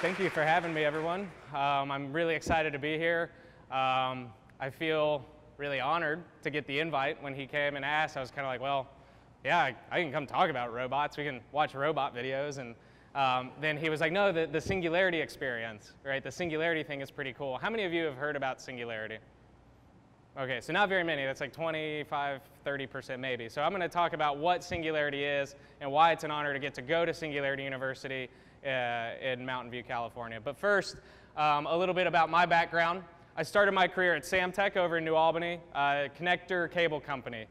Thank you for having me, everyone. I'm really excited to be here. I feel really honored to get the invite. When he came and asked, I was kind of like, well, yeah, I can come talk about robots. We can watch robot videos. And then he was like, no, the Singularity experience, right? The Singularity thing is pretty cool. How many of you have heard about Singularity? Okay, so not very many. That's like 25, 30% maybe. So I'm going to talk about what Singularity is and why it's an honor to get to go to Singularity University in Mountain View, California. But first, a little bit about my background. I started my career at Samtec over in New Albany, a connector cable company.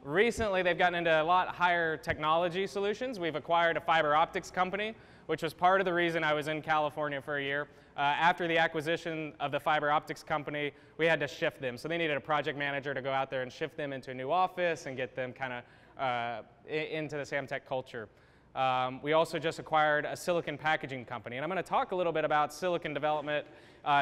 Recently, they've gotten into a lot higher technology solutions. We've acquired a fiber optics company, which was part of the reason I was in California for a year. After the acquisition of the fiber optics company, we had to shift them. So they needed a project manager to go out there and shift them into a new office and get them kind of into the Samtec culture. We also just acquired a silicon packaging company, and I'm going to talk a little bit about silicon development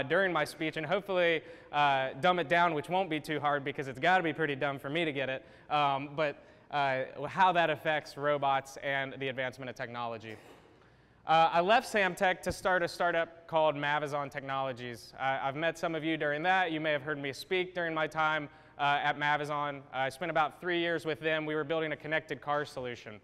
during my speech, and hopefully dumb it down, which won't be too hard because it's got to be pretty dumb for me to get it, but how that affects robots and the advancement of technology. I left Samtec to start a startup called Mavs Technologies. I've met some of you during that. You may have heard me speak during my time at Mavs. I spent about 3 years with them. We were building a connected car solution.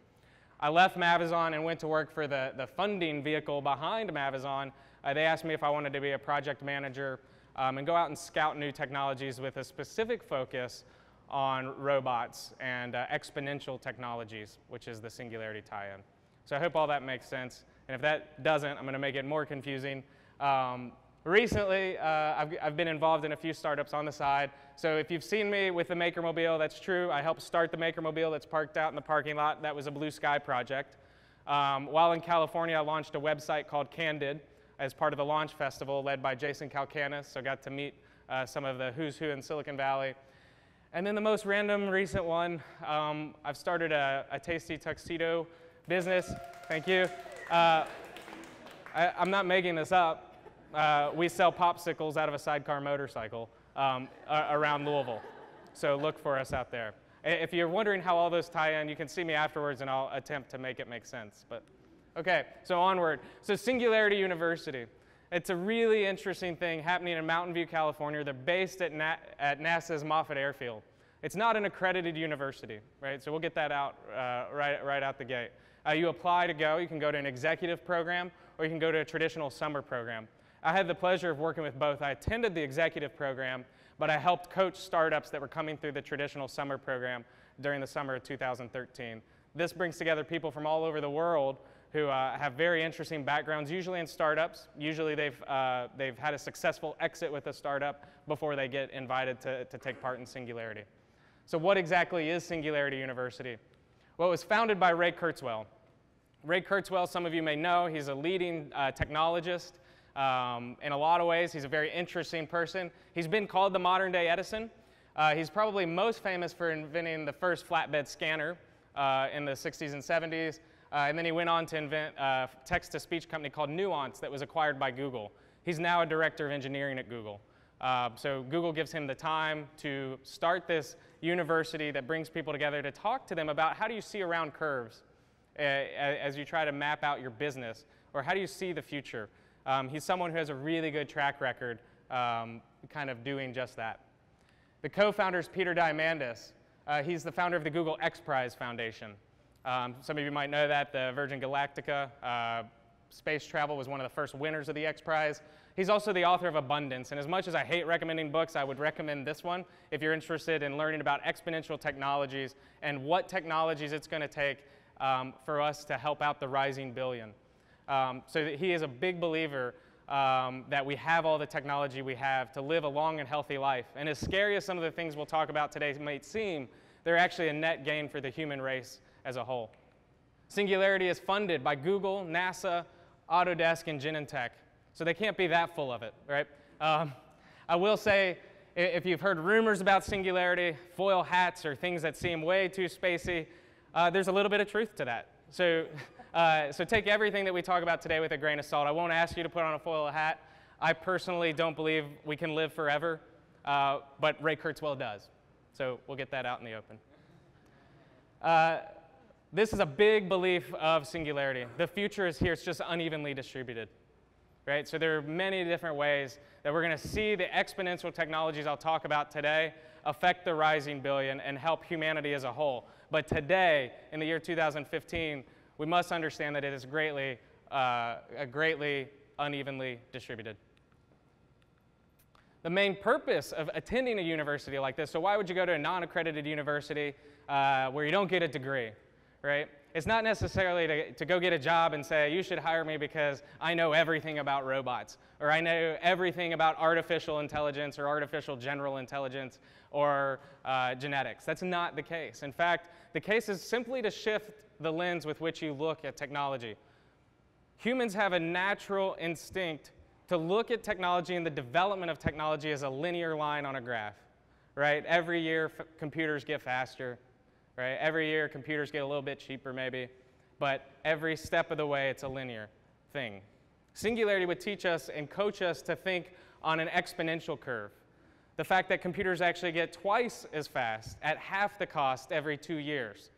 I left Mavs and went to work for the funding vehicle behind Mavs. They asked me if I wanted to be a project manager and go out and scout new technologies with a specific focus on robots and exponential technologies, which is the Singularity tie-in. So I hope all that makes sense. And if that doesn't, I'm going to make it more confusing. Recently, I've been involved in a few startups on the side. So if you've seen me with the Makermobile, that's true. I helped start the Makermobile that's parked out in the parking lot. That was a blue sky project. While in California, I launched a website called Candid as part of the launch festival led by Jason Calcanis. So I got to meet some of the who's who in Silicon Valley. And then the most random recent one, I've started a tasty tuxedo business. Thank you. I'm not making this up. We sell popsicles out of a sidecar motorcycle around Louisville. So look for us out there. If you're wondering how all those tie in, you can see me afterwards and I'll attempt to make it make sense. But okay, so onward. So Singularity University. It's a really interesting thing happening in Mountain View, California. They're based at NASA's Moffett Airfield. It's not an accredited university, right? So we'll get that out right out the gate. You apply to go. You can go to an executive program or you can go to a traditional summer program. I had the pleasure of working with both. I attended the executive program, but I helped coach startups that were coming through the traditional summer program during the summer of 2013. This brings together people from all over the world who have very interesting backgrounds, usually in startups. Usually they've had a successful exit with a startup before they get invited to take part in Singularity. So what exactly is Singularity University? Well, it was founded by Ray Kurzweil. Ray Kurzweil, some of you may know, he's a leading technologist. In a lot of ways, he's a very interesting person. He's been called the modern day Edison. He's probably most famous for inventing the first flatbed scanner in the 60s and 70s. And then he went on to invent a text-to-speech company called Nuance that was acquired by Google. He's now a director of engineering at Google. So Google gives him the time to start this university that brings people together to talk to them about how do you see around curves as you try to map out your business, or how do you see the future. He's someone who has a really good track record kind of doing just that. The co-founder is Peter Diamandis. He's the founder of the Google X Prize Foundation. Some of you might know that, the Virgin Galactica space travel was one of the first winners of the X Prize. He's also the author of Abundance, and as much as I hate recommending books, I would recommend this one if you're interested in learning about exponential technologies and what technologies it's going to take for us to help out the rising billion. So he is a big believer that we have all the technology we have to live a long and healthy life. And as scary as some of the things we'll talk about today might seem, they're actually a net gain for the human race as a whole. Singularity is funded by Google, NASA, Autodesk, and Genentech. So they can't be that full of it, right? I will say, if you've heard rumors about Singularity, foil hats, or things that seem way too spacey, there's a little bit of truth to that. So, so take everything that we talk about today with a grain of salt. I won't ask you to put on a foil hat. I personally don't believe we can live forever, but Ray Kurzweil does. So we'll get that out in the open. This is a big belief of Singularity. The future is here, it's just unevenly distributed. Right? So there are many different ways that we're going to see the exponential technologies I'll talk about today affect the rising billion and help humanity as a whole. But today, in the year 2015, we must understand that it is greatly unevenly distributed. The main purpose of attending a university like this, so why would you go to a non-accredited university where you don't get a degree, right? It's not necessarily to go get a job and say, you should hire me because I know everything about robots, or I know everything about artificial intelligence or artificial general intelligence or genetics. That's not the case. In fact, the case is simply to shift the lens with which you look at technology. Humans have a natural instinct to look at technology and the development of technology as a linear line on a graph, right? Every year, computers get faster. Right? Every year, computers get a little bit cheaper maybe, but every step of the way, it's a linear thing. Singularity would teach us and coach us to think on an exponential curve. The fact that computers actually get twice as fast at half the cost every 2 years.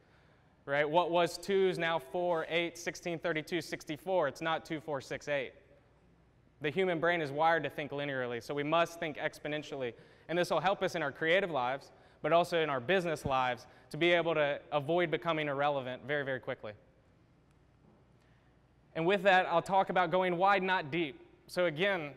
Right? What was 2 is now 4, 8, 16, 32, 64. It's not 2, 4, 6, 8. The human brain is wired to think linearly, so we must think exponentially. And this will help us in our creative lives, but also in our business lives, to be able to avoid becoming irrelevant very, very quickly. And with that, I'll talk about going wide, not deep. So again,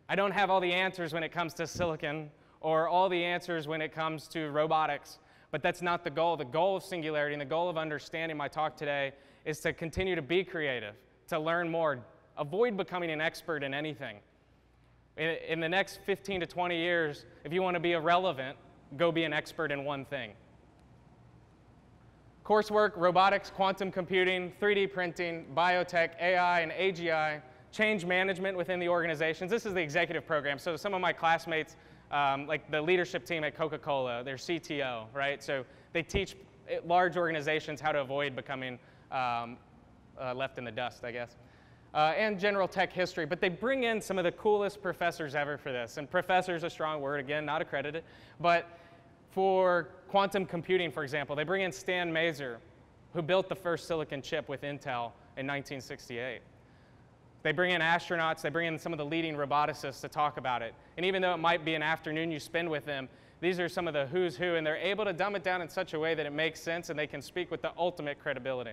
I don't have all the answers when it comes to silicon or all the answers when it comes to robotics, but that's not the goal. The goal of Singularity and the goal of understanding my talk today is to continue to be creative, to learn more, avoid becoming an expert in anything. In the next 15 to 20 years, if you want to be irrelevant, go be an expert in one thing. Coursework, robotics, quantum computing, 3D printing, biotech, AI, and AGI, change management within the organizations. This is the executive program. So some of my classmates, like the leadership team at Coca-Cola, their CTO, right? So they teach large organizations how to avoid becoming left in the dust, I guess. And general tech history, but they bring in some of the coolest professors ever for this. And professor is a strong word, again, not accredited. But for quantum computing, for example, they bring in Stan Mazer, who built the first silicon chip with Intel in 1968. They bring in astronauts, they bring in some of the leading roboticists to talk about it. And even though it might be an afternoon you spend with them, these are some of the who's who, and they're able to dumb it down in such a way that it makes sense and they can speak with the ultimate credibility.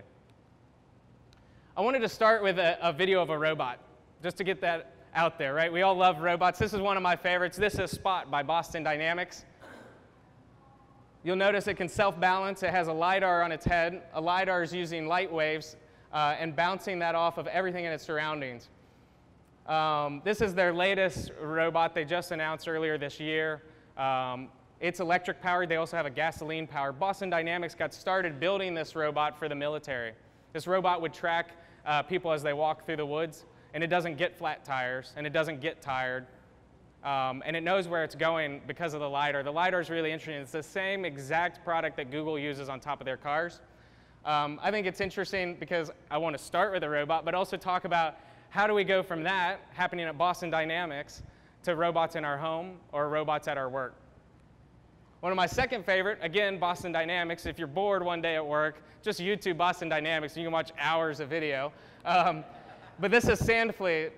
I wanted to start with a video of a robot, just to get that out there, right? We all love robots. This is one of my favorites. This is Spot by Boston Dynamics. You'll notice it can self-balance. It has a LiDAR on its head. A LiDAR is using light waves and bouncing that off of everything in its surroundings. This is their latest robot they just announced earlier this year. It's electric powered. They also have a gasoline powered. Boston Dynamics got started building this robot for the military. This robot would track people as they walk through the woods, and it doesn't get flat tires, and it doesn't get tired, and it knows where it's going because of the LiDAR. The LiDAR is really interesting. It's the same exact product that Google uses on top of their cars. I think it's interesting because I want to start with a robot, but also talk about how do we go from that happening at Boston Dynamics to robots in our home or robots at our work. One of my second favorite, again, Boston Dynamics. If you're bored one day at work, just YouTube Boston Dynamics and you can watch hours of video. But this is Sandfleet.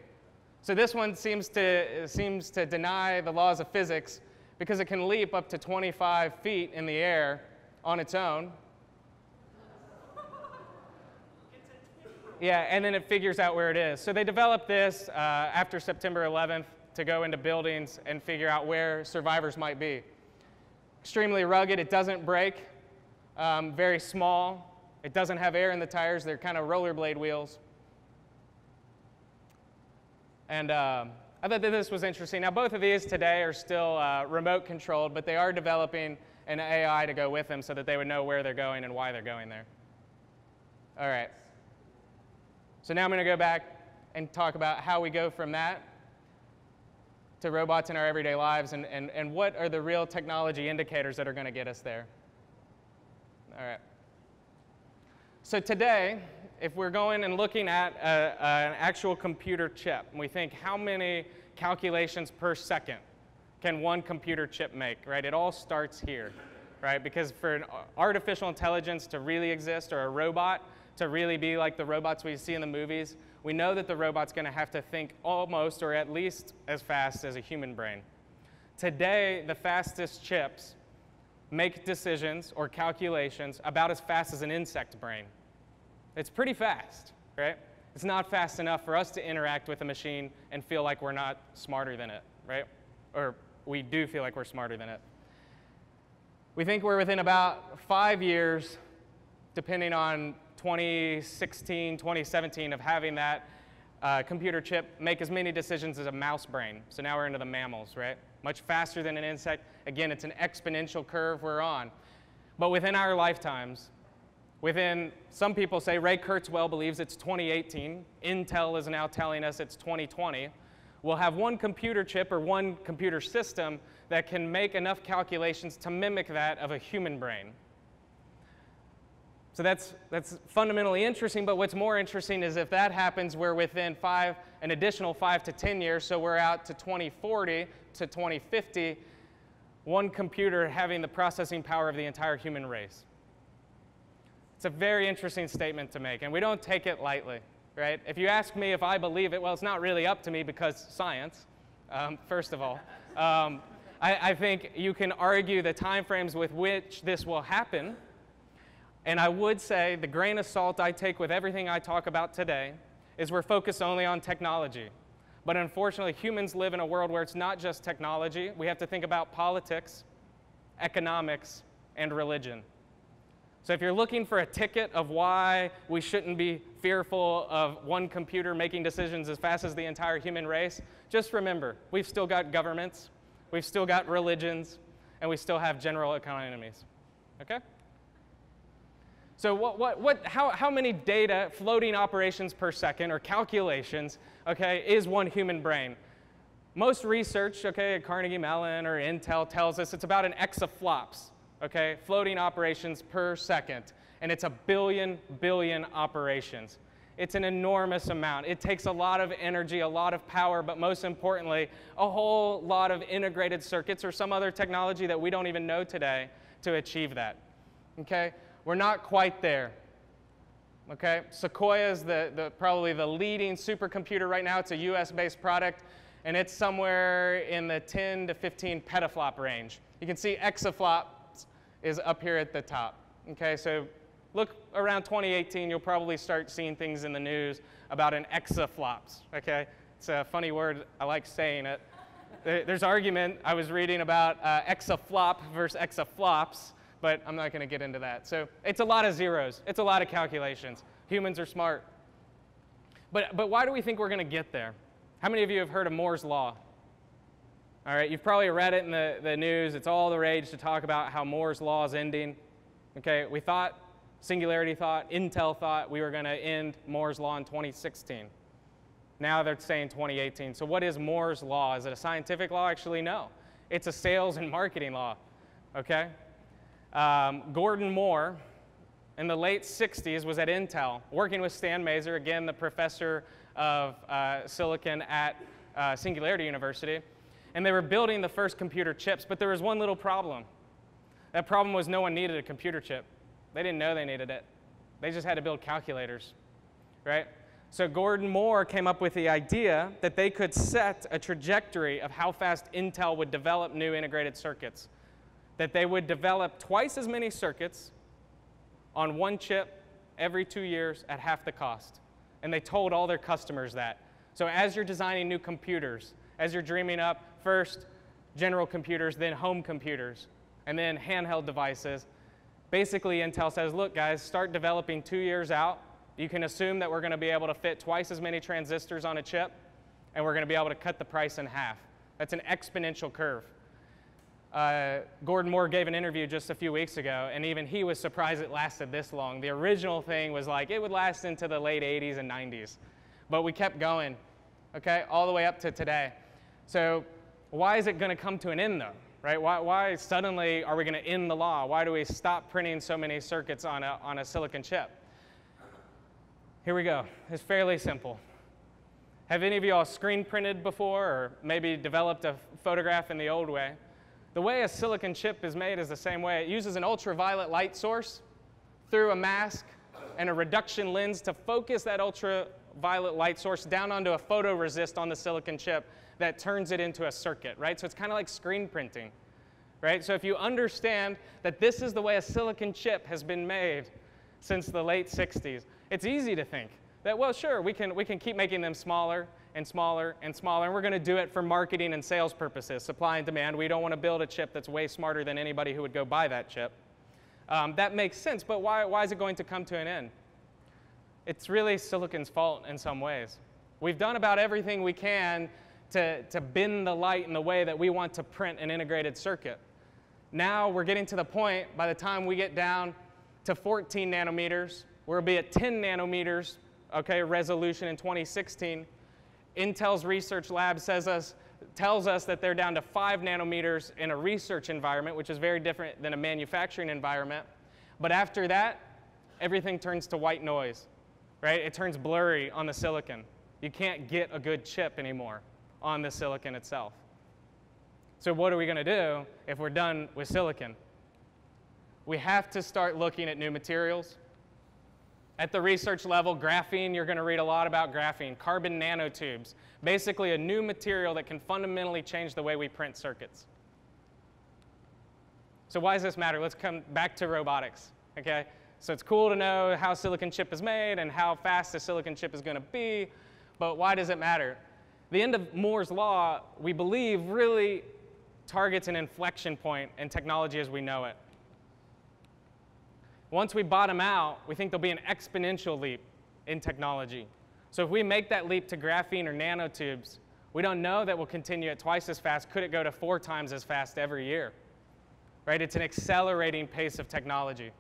So this one seems to deny the laws of physics because it can leap up to 25 feet in the air on its own. Yeah, and then it figures out where it is. So they developed this after September 11th to go into buildings and figure out where survivors might be. Extremely rugged, it doesn't break, very small, it doesn't have air in the tires, they're kind of rollerblade wheels. And I thought that this was interesting. Now both of these today are still remote controlled, but they are developing an AI to go with them so that they would know where they're going and why they're going there. All right. So now I'm going to go back and talk about how we go from that to robots in our everyday lives, and what are the real technology indicators that are going to get us there. All right. So today, if we're going and looking at an actual computer chip, and we think how many calculations per second can one computer chip make, right? It all starts here, right? Because for an artificial intelligence to really exist, or a robot to really be like the robots we see in the movies, we know that the robot's going to have to think almost, or at least as fast as a human brain. Today, the fastest chips make decisions or calculations about as fast as an insect brain. It's pretty fast, right? It's not fast enough for us to interact with a machine and feel like we're not smarter than it, right? Or we do feel like we're smarter than it. We think we're within about 5 years, depending on 2016, 2017, of having that computer chip make as many decisions as a mouse brain. So now we're into the mammals, right? Much faster than an insect. Again, it's an exponential curve we're on. But within our lifetimes, some people say, Ray Kurzweil believes it's 2018. Intel is now telling us it's 2020. We'll have one computer chip or one computer system that can make enough calculations to mimic that of a human brain. So that's fundamentally interesting, but what's more interesting is if that happens, we're within an additional 5 to 10 years, so we're out to 2040 to 2050, one computer having the processing power of the entire human race. It's a very interesting statement to make, and we don't take it lightly, right? If you ask me if I believe it, well, it's not really up to me because science, first of all. I think you can argue the timeframes with which this will happen, and I would say the grain of salt I take with everything I talk about today is we're focused only on technology. But unfortunately, humans live in a world where it's not just technology. We have to think about politics, economics, and religion. So if you're looking for a ticket of why we shouldn't be fearful of one computer making decisions as fast as the entire human race, just remember, we've still got governments, we've still got religions, and we still have general economies, okay? So how many data floating operations per second, or calculations, okay, is one human brain? Most research, okay, at Carnegie Mellon or Intel tells us it's about an exaflops, okay, floating operations per second, and it's a billion operations. It's an enormous amount. It takes a lot of energy, a lot of power, but most importantly, a whole lot of integrated circuits or some other technology that we don't even know today to achieve that, okay? We're not quite there, okay? Sequoia is probably the leading supercomputer right now. It's a US-based product, and it's somewhere in the 10 to 15 petaflop range. You can see exaflop is up here at the top, okay? So look around 2018, you'll probably start seeing things in the news about an exaflops, okay? It's a funny word, I like saying it. There's argument, I was reading about exaflop versus exaflops, but I'm not gonna get into that. So it's a lot of zeros, it's a lot of calculations. Humans are smart. But why do we think we're gonna get there? How many of you have heard of Moore's Law? All right, you've probably read it in the news. It's all the rage to talk about how Moore's Law is ending. Okay, we thought, Singularity thought, Intel thought we were going to end Moore's Law in 2016. Now they're saying 2018. So what is Moore's Law? Is it a scientific law? Actually, no. It's a sales and marketing law, okay? Gordon Moore, in the late 60s, was at Intel, working with Stan Mazer, again, the professor of silicon at Singularity University. And they were building the first computer chips, but there was one little problem. That problem was no one needed a computer chip. They didn't know they needed it. They just had to build calculators, right? So Gordon Moore came up with the idea that they could set a trajectory of how fast Intel would develop new integrated circuits, that they would develop twice as many circuits on one chip every 2 years at half the cost. And they told all their customers that. So as you're designing new computers, as you're dreaming up first general computers, then home computers, and then handheld devices, basically Intel says, look guys, start developing 2 years out. You can assume that we're going to be able to fit twice as many transistors on a chip, and we're going to be able to cut the price in half. That's an exponential curve. Gordon Moore gave an interview just a few weeks ago, and even he was surprised it lasted this long. The original thing was like it would last into the late 80s and 90s, but we kept going, okay, all the way up to today. So Why is it going to come to an end, though? Right? Why suddenly are we going to end the law? Why do we stop printing so many circuits on a silicon chip? Here we go. It's fairly simple. Have any of you all screen printed before, or maybe developed a photograph in the old way? The way a silicon chip is made is the same way. It uses an ultraviolet light source through a mask and a reduction lens to focus that ultraviolet light source down onto a photoresist on the silicon chip that turns it into a circuit, right? So it's kind of like screen printing, right? So if you understand that this is the way a silicon chip has been made since the late 60s, it's easy to think that, well, sure, we can keep making them smaller and smaller and smaller, and we're going to do it for marketing and sales purposes, supply and demand. We don't want to build a chip that's way smarter than anybody who would go buy that chip. That makes sense, but why is it going to come to an end? It's really silicon's fault in some ways. We've done about everything we can to bend the light in the way that we want to print an integrated circuit. Now we're getting to the point, by the time we get down to 14 nanometers, we'll be at 10 nanometers, okay, resolution in 2016. Intel's research lab tells us that they're down to 5 nanometers in a research environment, which is very different than a manufacturing environment. But after that, everything turns to white noise, right? It turns blurry on the silicon. You can't get a good chip anymore on the silicon itself. So what are we going to do if we're done with silicon? We have to start looking at new materials. At the research level, graphene, you're going to read a lot about graphene. Carbon nanotubes, basically a new material that can fundamentally change the way we print circuits. So why does this matter? Let's come back to robotics, okay? So it's cool to know how a silicon chip is made and how fast a silicon chip is going to be, but why does it matter? The end of Moore's law, we believe, really targets an inflection point in technology as we know it. Once we bottom out, we think there'll be an exponential leap in technology. So if we make that leap to graphene or nanotubes, we don't know that we'll continue at twice as fast. Could it go to 4 times as fast every year? Right? It's an accelerating pace of technology.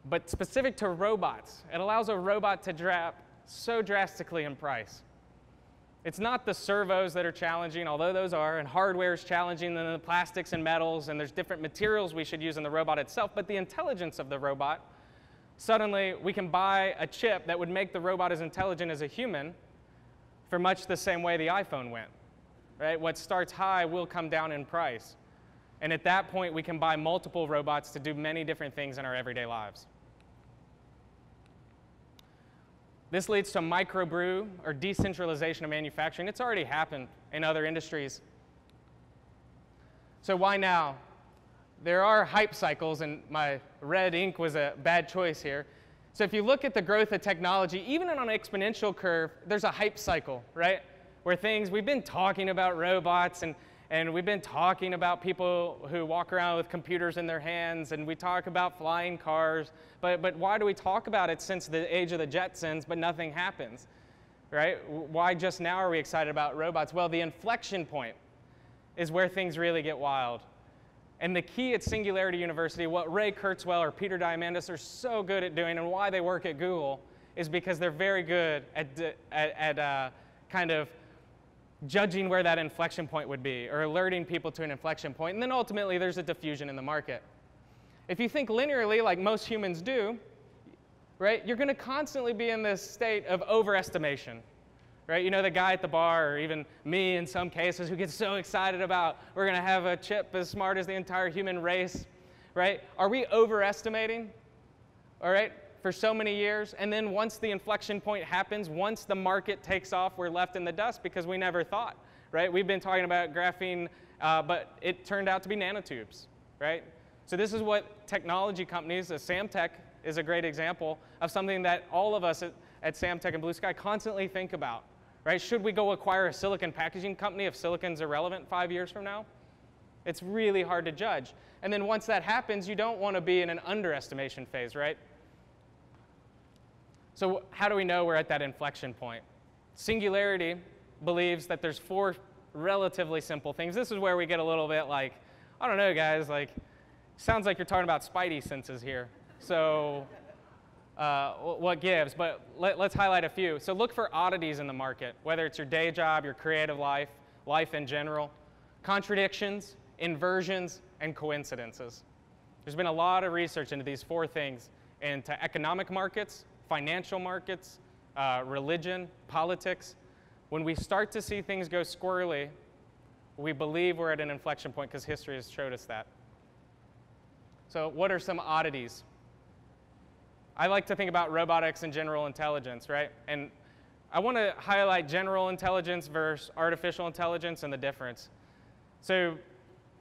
But specific to robots, it allows a robot to drop so drastically in price. It's not the servos that are challenging, although those are, and hardware is challenging than the plastics and metals, and there's different materials we should use in the robot itself, but the intelligence of the robot, suddenly we can buy a chip that would make the robot as intelligent as a human for much the same way the iPhone went, right? What starts high will come down in price. And at that point, we can buy multiple robots to do many different things in our everyday lives. This leads to microbrew, or decentralization of manufacturing. It's already happened in other industries. So why now? There are hype cycles, and my red ink was a bad choice here. So if you look at the growth of technology, even on an exponential curve, there's a hype cycle, right? Where we've been talking about robots, and we've been talking about people who walk around with computers in their hands, and we talk about flying cars, but why do we talk about it since the age of the Jetsons, but nothing happens, right? Why just now are we excited about robots? Well, the inflection point is where things really get wild. And the key at Singularity University, what Ray Kurzweil or Peter Diamandis are so good at doing, and why they work at Google, is because they're very good at kind of judging where that inflection point would be, or alerting people to an inflection point, and then ultimately there's a diffusion in the market. If you think linearly, like most humans do, right, you're going to constantly be in this state of overestimation, right? You know, the guy at the bar, or even me in some cases, who gets so excited about we're going to have a chip as smart as the entire human race, right? Are we overestimating, all right, for so many years? And then once the inflection point happens, once the market takes off, we're left in the dust because we never thought, right? We've been talking about graphene, but it turned out to be nanotubes, right? So this is what technology companies, Samtec is a great example of something that all of us at Samtec and Blue Sky constantly think about, right? Should we go acquire a silicon packaging company if silicon's irrelevant 5 years from now? It's really hard to judge. And then once that happens, you don't want to be in an underestimation phase, right? So how do we know we're at that inflection point? Singularity believes that there's 4 relatively simple things. This is where we get a little bit like, I don't know, guys, like, sounds like you're talking about spidey senses here. So what gives? But let's highlight a few. So look for oddities in the market, whether it's your day job, your creative life. life in general, contradictions, inversions, and coincidences. There's been a lot of research into these 4 things, into economic markets, financial markets, religion, politics. When we start to see things go squirrely, we believe we're at an inflection point because history has showed us that. So what are some oddities? I like to think about robotics and general intelligence, right? And I want to highlight general intelligence versus artificial intelligence and the difference. So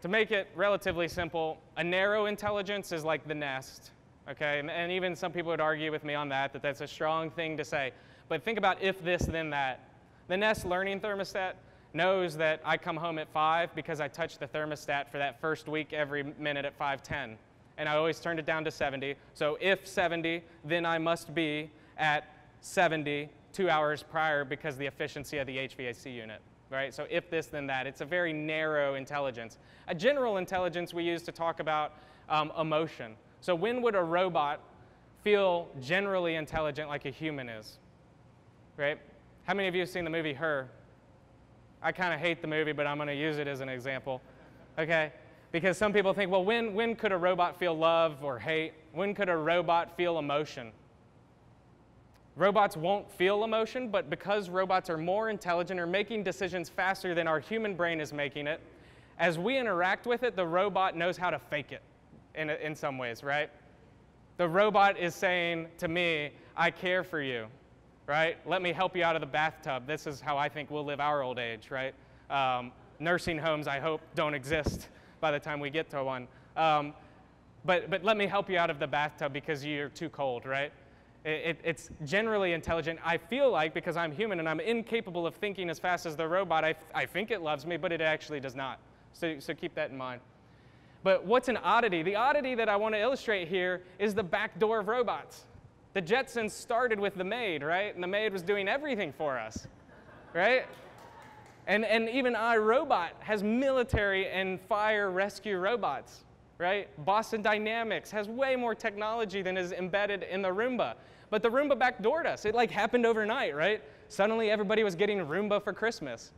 to make it relatively simple, a narrow intelligence is like the Nest, okay? And even some people would argue with me on that that's a strong thing to say. But think about if this, then that. The Nest learning thermostat knows that I come home at 5 because I touched the thermostat for that first week every minute at 5:10. And I always turned it down to 70. So if 70, then I must be at 70 2 hours prior because the efficiency of the HVAC unit, right? So if this, then that. It's a very narrow intelligence. A general intelligence we use to talk about emotion. So when would a robot feel generally intelligent like a human is, right? How many of you have seen the movie Her? I kind of hate the movie, but I'm going to use it as an example, okay? Because some people think, well, when could a robot feel love or hate? When could a robot feel emotion? Robots won't feel emotion, but because robots are more intelligent or making decisions faster than our human brain is making it, as we interact with it, the robot knows how to fake it in some ways, right? The robot is saying to me, I care for you, right? Let me help you out of the bathtub. This is how I think we'll live our old age, right? Nursing homes, I hope, don't exist by the time we get to one. But let me help you out of the bathtub because you're too cold, right? It's generally intelligent. I feel like, because I'm human and I'm incapable of thinking as fast as the robot, I think it loves me, but it actually does not. So keep that in mind. But what's an oddity? The oddity that I want to illustrate here is the back door of robots. The Jetsons started with the maid, right? And the maid was doing everything for us, right? And even iRobot has military and fire rescue robots, right? Boston Dynamics has way more technology than is embedded in the Roomba. But the Roomba backdoored us. It like happened overnight, right? Suddenly everybody was getting Roomba for Christmas.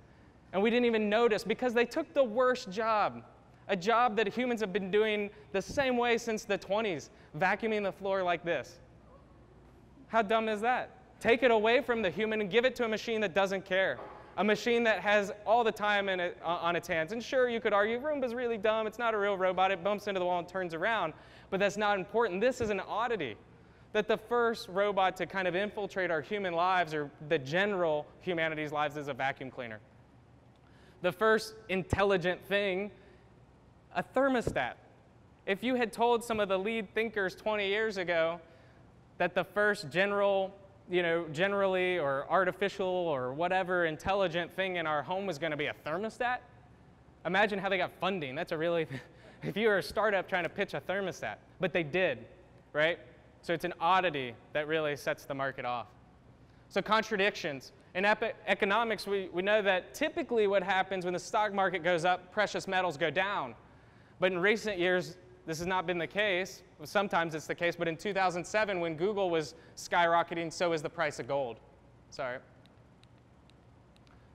And we didn't even notice because they took the worst job, a job that humans have been doing the same way since the 20s, vacuuming the floor like this. How dumb is that? Take it away from the human and give it to a machine that doesn't care. A machine that has all the time on its hands. And sure, you could argue Roomba's really dumb. It's not a real robot. It bumps into the wall and turns around. But that's not important. This is an oddity. That the first robot to kind of infiltrate our human lives, or the general humanity's lives, is a vacuum cleaner. The first intelligent thing, a thermostat. If you had told some of the lead thinkers 20 years ago that the first generally or artificial or whatever intelligent thing in our home was going to be a thermostat, imagine how they got funding. That's a really, if you were a startup trying to pitch a thermostat, but they did, right? So it's an oddity that really sets the market off. So contradictions. In economics, we know that typically what happens when the stock market goes up, precious metals go down. But in recent years, this has not been the case. Sometimes it's the case, but in 2007, when Google was skyrocketing, so is the price of gold. Sorry.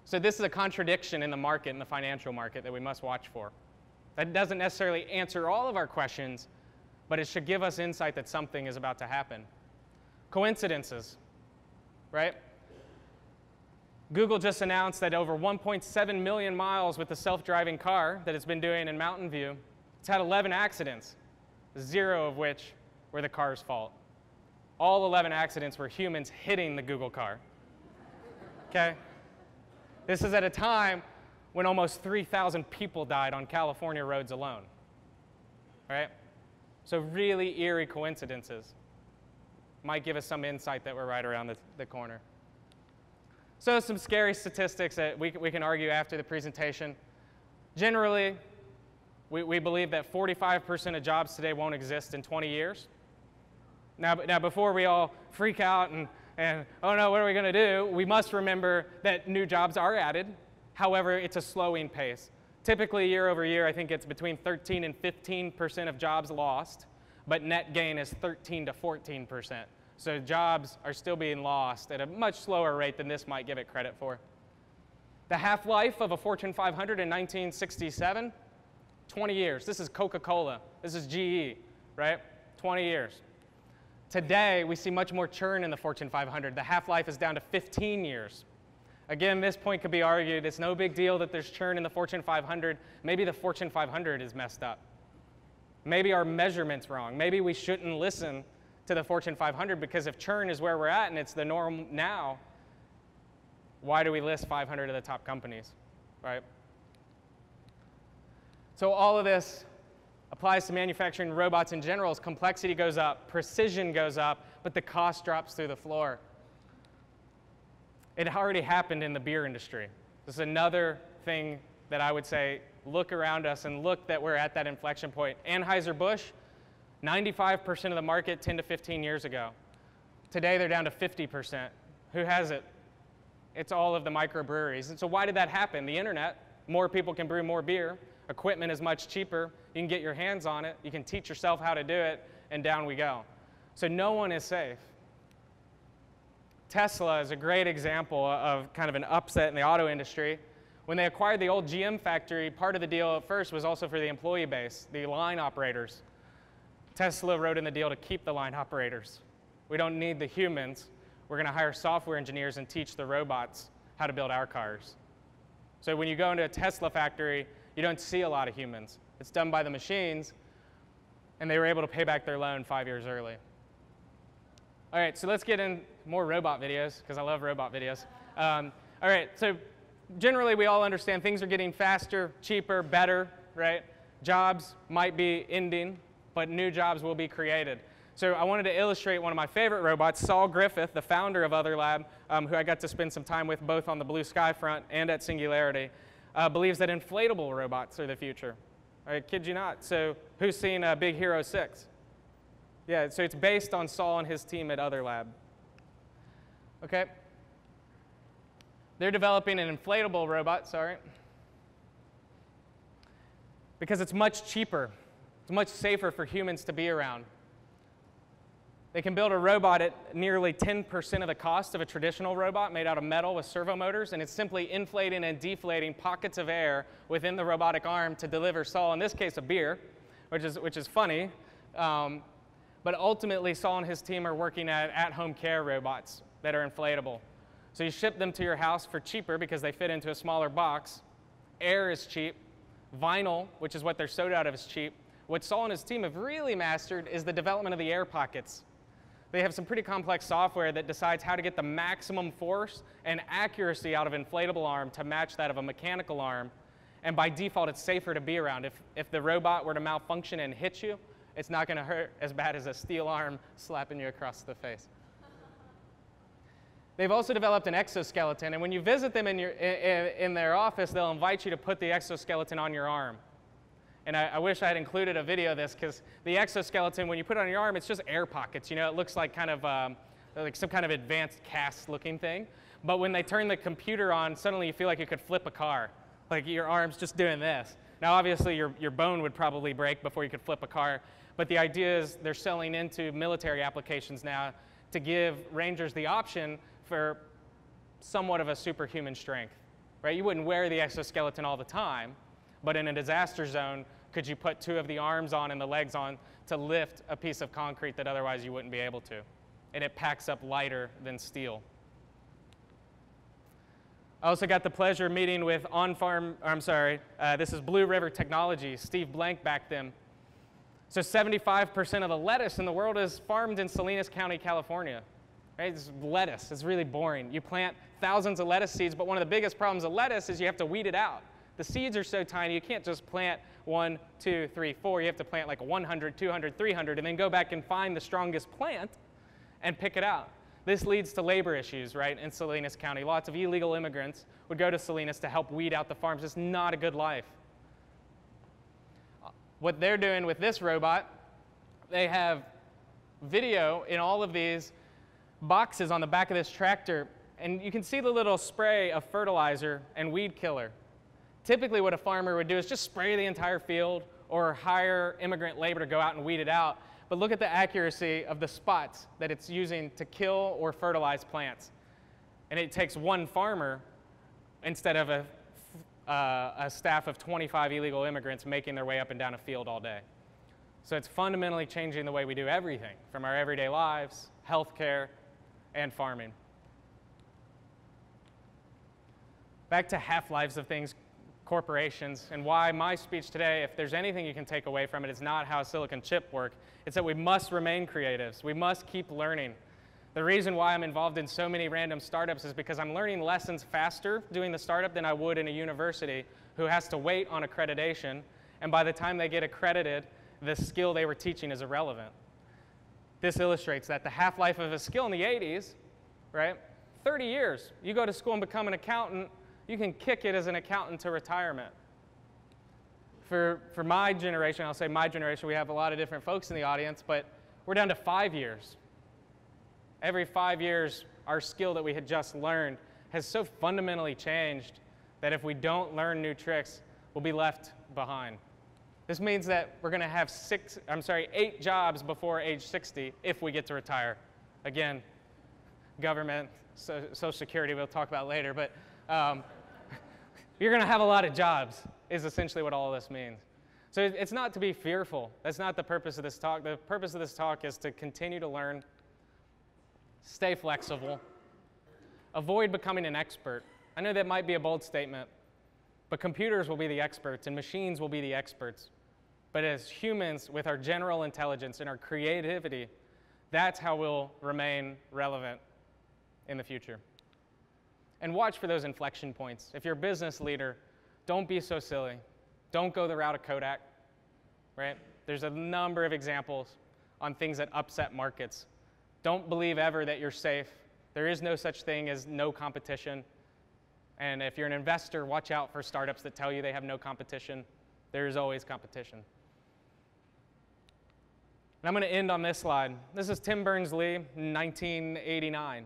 So this is a contradiction in the market, in the financial market, that we must watch for. That doesn't necessarily answer all of our questions, but it should give us insight that something is about to happen. Coincidences, right? Google just announced that over 1.7 million miles with the self-driving car that it's been doing in Mountain View, it's had 11 accidents, 0 of which were the car's fault. All 11 accidents were humans hitting the Google car. Okay? This is at a time when almost 3,000 people died on California roads alone. Right? So really eerie coincidences might give us some insight that we're right around the corner. So some scary statistics that we can argue after the presentation. Generally, we believe that 45% of jobs today won't exist in 20 years. Now before we all freak out and oh no, what are we going to do? We must remember that new jobs are added. However, it's a slowing pace. Typically, year over year, I think it's between 13 and 15% of jobs lost, but net gain is 13 to 14%. So jobs are still being lost at a much slower rate than this might give it credit for. The half-life of a Fortune 500 in 1967, 20 years. This is Coca-Cola. This is GE, right? 20 years. Today, we see much more churn in the Fortune 500. The half-life is down to 15 years. Again, this point could be argued. It's no big deal that there's churn in the Fortune 500. Maybe the Fortune 500 is messed up. Maybe our measurement's wrong. Maybe we shouldn't listen to the Fortune 500 because if churn is where we're at and it's the norm now, why do we list 500 of the top companies, right? So all of this applies to manufacturing robots in general as complexity goes up, precision goes up, but the cost drops through the floor. It already happened in the beer industry. This is another thing that I would say, look around us and look that we're at that inflection point. Anheuser-Busch, 95% of the market 10 to 15 years ago. Today they're down to 50%. Who has it? It's all of the microbreweries. And so why did that happen? The internet, more people can brew more beer, equipment is much cheaper, you can get your hands on it, you can teach yourself how to do it, and down we go. So no one is safe. Tesla is a great example of kind of an upset in the auto industry. When they acquired the old GM factory, part of the deal at first was also for the employee base, the line operators. Tesla wrote in the deal to keep the line operators. We don't need the humans. We're going to hire software engineers and teach the robots how to build our cars. So when you go into a Tesla factory, you don't see a lot of humans. It's done by the machines, and they were able to pay back their loan 5 years early. All right, so let's get in more robot videos, because I love robot videos. All right, so generally we all understand things are getting faster, cheaper, better, right? Jobs might be ending, but new jobs will be created. So I wanted to illustrate one of my favorite robots, Saul Griffith, the founder of Other Lab, who I got to spend some time with both on the Blue Sky front and at Singularity, believes that inflatable robots are the future. I kid you not. So who's seen Big Hero 6? Yeah, so it's based on Saul and his team at Other Lab. Okay. They're developing an inflatable robot, because it's much cheaper. It's much safer for humans to be around. They can build a robot at nearly 10% of the cost of a traditional robot made out of metal with servo motors, and it's simply inflating and deflating pockets of air within the robotic arm to deliver Saul, in this case, a beer, which is funny. But ultimately, Saul and his team are working at-home care robots that are inflatable. So you ship them to your house for cheaper because they fit into a smaller box. Air is cheap. Vinyl, which is what they're sewed out of, is cheap. What Saul and his team have really mastered is the development of the air pockets. They have some pretty complex software that decides how to get the maximum force and accuracy out of an inflatable arm to match that of a mechanical arm. And by default, it's safer to be around. If the robot were to malfunction and hit you, it's not going to hurt as bad as a steel arm slapping you across the face. They've also developed an exoskeleton, and when you visit them in their office, they'll invite you to put the exoskeleton on your arm. And I wish I had included a video of this, because the exoskeleton, when you put it on your arm, it's just air pockets. You know, it looks like kind of like some kind of advanced cast-looking thing. But when they turn the computer on, suddenly you feel like you could flip a car. Like your arm's just doing this. Now, obviously, your bone would probably break before you could flip a car. But the idea is they're selling into military applications now to give Rangers the option for somewhat of a superhuman strength, right? You wouldn't wear the exoskeleton all the time, but in a disaster zone, could you put two of the arms on and the legs on to lift a piece of concrete that otherwise you wouldn't be able to? And it packs up lighter than steel. I also got the pleasure of meeting with this is Blue River Technologies. Steve Blank backed them. So 75% of the lettuce in the world is farmed in Salinas County, California. Right? It's lettuce. It's really boring. You plant thousands of lettuce seeds, but one of the biggest problems of lettuce is you have to weed it out. The seeds are so tiny, you can't just plant 1, 2, 3, 4. You have to plant like 100, 200, 300, and then go back and find the strongest plant and pick it out. This leads to labor issues, right, in Salinas County. Lots of illegal immigrants would go to Salinas to help weed out the farms. It's not a good life. What they're doing with this robot, they have video in all of these boxes on the back of this tractor, and you can see the little spray of fertilizer and weed killer. Typically what a farmer would do is just spray the entire field or hire immigrant labor to go out and weed it out. But look at the accuracy of the spots that it's using to kill or fertilize plants. And it takes one farmer instead of a staff of 25 illegal immigrants making their way up and down a field all day. So it's fundamentally changing the way we do everything, from our everyday lives, healthcare, and farming. Back to half-lives of things, corporations, and why my speech today, if there's anything you can take away from it, it's not how silicon chip work. It's that we must remain creatives. We must keep learning. The reason why I'm involved in so many random startups is because I'm learning lessons faster doing the startup than I would in a university who has to wait on accreditation, and by the time they get accredited, the skill they were teaching is irrelevant. This illustrates that the half-life of a skill in the 80s, right? 30 years. You go to school and become an accountant, you can kick it as an accountant to retirement. For my generation, I'll say my generation, we have a lot of different folks in the audience, but we're down to 5 years. Every 5 years, our skill that we had just learned has so fundamentally changed that if we don't learn new tricks, we'll be left behind. This means that we're going to have 8 jobs before age 60 if we get to retire. Again, government, Social Security, we'll talk about later, but you're going to have a lot of jobs is essentially what all of this means. So it's not to be fearful. That's not the purpose of this talk. The purpose of this talk is to continue to learn, stay flexible, avoid becoming an expert. I know that might be a bold statement, but computers will be the experts and machines will be the experts. But as humans, with our general intelligence and our creativity, that's how we'll remain relevant in the future. And watch for those inflection points. If you're a business leader, don't be so silly. Don't go the route of Kodak, right? There's a number of examples on things that upset markets. Don't believe ever that you're safe. There is no such thing as no competition. And if you're an investor, watch out for startups that tell you they have no competition. There is always competition. And I'm going to end on this slide. This is Tim Berners-Lee in 1989.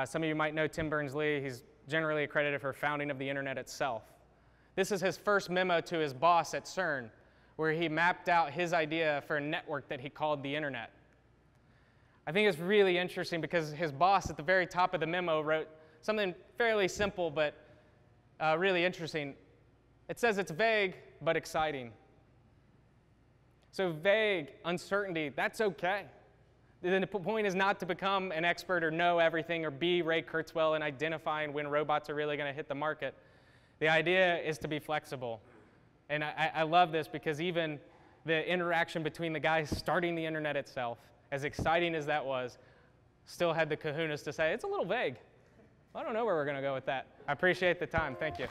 Some of you might know Tim Berners-Lee. He's generally accredited for founding of the internet itself. This is his first memo to his boss at CERN, where he mapped out his idea for a network that he called the internet. I think it's really interesting because his boss at the very top of the memo wrote something fairly simple but really interesting. It says it's vague but exciting. So vague, uncertainty, that's okay. The point is not to become an expert or know everything or be Ray Kurzweil in identifying when robots are really going to hit the market. The idea is to be flexible. And I love this because even the interaction between the guys starting the internet itself, as exciting as that was, still had the kahunas to say, it's a little vague. I don't know where we're going to go with that. I appreciate the time. Thank you.